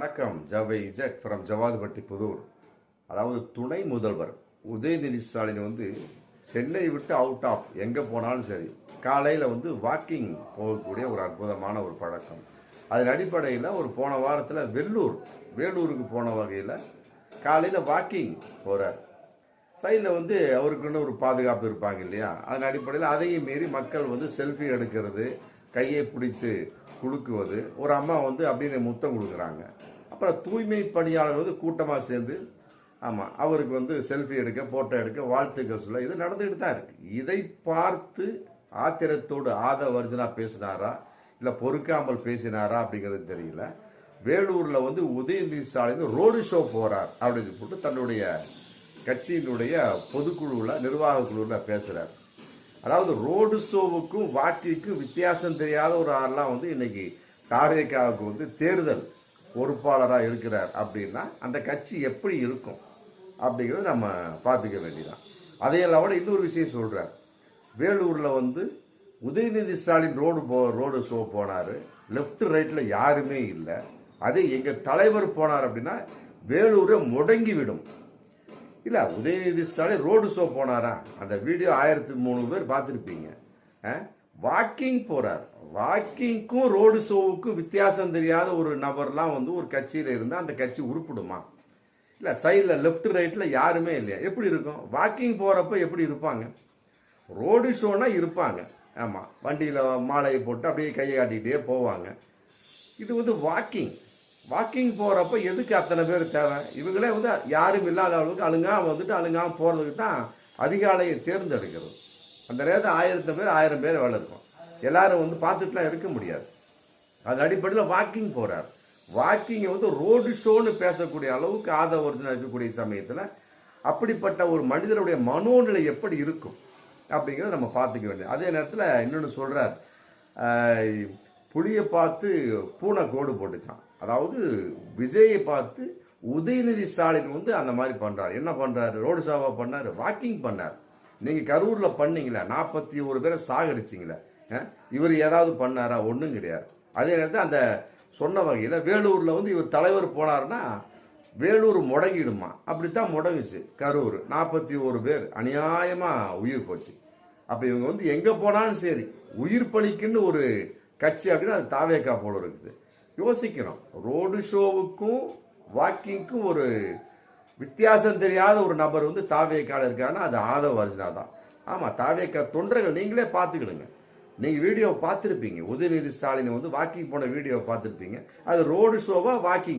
வணக்கம். ஜவை இஜக் ஃப்ரம் ஜவாதுபட்டி புதூர். அதாவது துணை முதல்வர் உதயநிதி ஸ்டாலின் சென்னை விட்டு அவுட் ஆஃப் எங்கே போனாலும் சரி காலையில் வாக்கிங் போகக்கூடிய ஒரு அற்புதமான ஒரு பழக்கம். அதன் அடிப்படையில் ஒரு போன வாரத்தில் வேலூருக்கு போன வகையில் காலையில் வாக்கிங் போகிறார். சைடில் அவருக்குன்னு ஒரு பாதுகாப்பு இருப்பாங்க இல்லையா, அதன் அடிப்படையில் அதையும் மீறி மக்கள் செல்ஃபி எடுக்கிறது, கையை பிடித்து குலுக்குவது, ஒரு அம்மா அப்படின்னு முத்தம் கொடுக்குறாங்க. அப்புறம் தூய்மை பணியாளர் கூட்டமாக சேர்ந்து அவருக்கு செல்ஃபி எடுக்க, போட்டோ எடுக்க, வாழ்த்துக்கள் சொல்ல இது நடந்துகிட்டு தான் இருக்கு. இதை பார்த்து ஆத்திரத்தோடு ஆதவர்ஜனா பேசினாரா இல்லை பொறுக்காமல் பேசினாரா அப்படிங்கிறது தெரியல. வேலூரில் உதயநிதி ஸ்டாலின் ரோடு ஷோ போறார் அப்படின்னு போட்டு தன்னுடைய கட்சியினுடைய பொதுக்குழுவில் நிர்வாக குழுவில் பேசுறார். அதாவது ரோடு ஷோவுக்கும் வாக்கிற்கும் வித்தியாசம் தெரியாத ஒரு ஆள்லாம் இன்னைக்கு தாவேகாவுக்கு தேர்தல் பொறுப்பாளராக இருக்கிறார் அப்படின்னா அந்த கட்சி எப்படி இருக்கும் அப்படிங்கிறத நம்ம பார்த்துக்க வேண்டியதான். அதையெல்லாம் விட இன்னொரு விஷயம் சொல்றார். வேலூரில் உதயநிதி ஸ்டாலின் ரோடு ஷோ போனார், லெஃப்ட் ரைட்டில் யாருமே இல்லை. அதே எங்கள் தலைவர் போனார் அப்படின்னா வேலூரை முடங்கி விடும். இல்லை, உதயநிதி ஸ்டாலின் ரோடு ஷோ போனாரா, அந்த வீடியோ 1003 பேர் பார்த்துருப்பீங்க. வாக்கிங் போறார். வாக்கிங்க்கும் ரோடு ஷோவுக்கும் வித்தியாசம் தெரியாத ஒரு நபர்லாம் ஒரு கட்சியில் இருந்தால் அந்த கட்சி உருப்பிடுமா? இல்லை, சைடில் லெஃப்ட் ரைட்டில் யாருமே இல்லையா, எப்படி இருக்கும்? வாக்கிங் போகிறப்ப எப்படி இருப்பாங்க? ரோடு ஷோனா இருப்பாங்க. ஆமாம், வண்டியில் மாலையை போட்டு அப்படியே கையை காட்டிகிட்டே போவாங்க. இது வாக்கிங் போகிறப்ப எதுக்கு அத்தனை பேர் தேவை? இவங்களே யாரும் இல்லாத அளவுக்கு அழுங்காம போகிறதுக்கு தான் அதிகாலையை தேர்ந்தெடுக்கிறது. அந்த நேரத்தில் 1000 பேர் 1000 பேர் வேலை இருக்கும். எல்லாரும் பார்த்துட்டுலாம் இருக்க முடியாது. அது அடிப்படையில் வாக்கிங் போகிறார். வாக்கிங்கை ரோடு ஷோன்னு பேசக்கூடிய அளவுக்கு ஆதவர்ஜனா இருக்கக்கூடிய சமயத்தில் அப்படிப்பட்ட ஒரு மனிதனுடைய மனோநிலை எப்படி இருக்கும் அப்படிங்கிறத நம்ம பார்த்துக்க வேண்டியது. அதே நேரத்தில் இன்னொன்று சொல்கிறார், புலியை பார்த்து பூனை கோடு போட்டுச்சான். அதாவது விஜயை பார்த்து உதயநிதி ஸ்டாலின் அந்த மாதிரி பண்றாரு. என்ன பண்றாரு? ரோடு ஷோவா பண்ணாரு, வாக்கிங் பண்ணார். நீங்க கரூர்ல பண்ணீங்களா, 41 பேரை சாகடிச்சிங்களா, இவர் ஏதாவது பண்ணாரா? ஒன்றும் கிடையாது. அதே நேரத்தில் அந்த சொன்ன வகையில் வேலூர்ல இவர் தலைவர் போனார்னா வேலூர் முடங்கிடுமா? அப்படித்தான் முடங்குச்சு கரூர். 41 பேர் அநியாயமா உயிர் போச்சு. அப்ப இவங்க எங்க போனாலும் சரி உயிர் பலிக்குன்னு ஒரு கட்சி அப்படின்னா அது தாவேகா போல இருக்குது. யோசிக்கணும். ரோடு ஷோவுக்கும் வாக்கிங்க்கும் ஒரு வித்தியாசம் தெரியாத ஒரு நபர் தாவேகால இருக்காருன்னா அது ஆதவர்ஜனா தான். ஆமா, தாவேகா தொண்டர்கள் நீங்களே பார்த்துக்கிடுங்க. நீங்க வீடியோ பார்த்துருப்பீங்க, உதயநிதி ஸ்டாலின் வாக்கிங் போன வீடியோ பார்த்துருப்பீங்க. அது ரோடு ஷோவா வாக்கிங்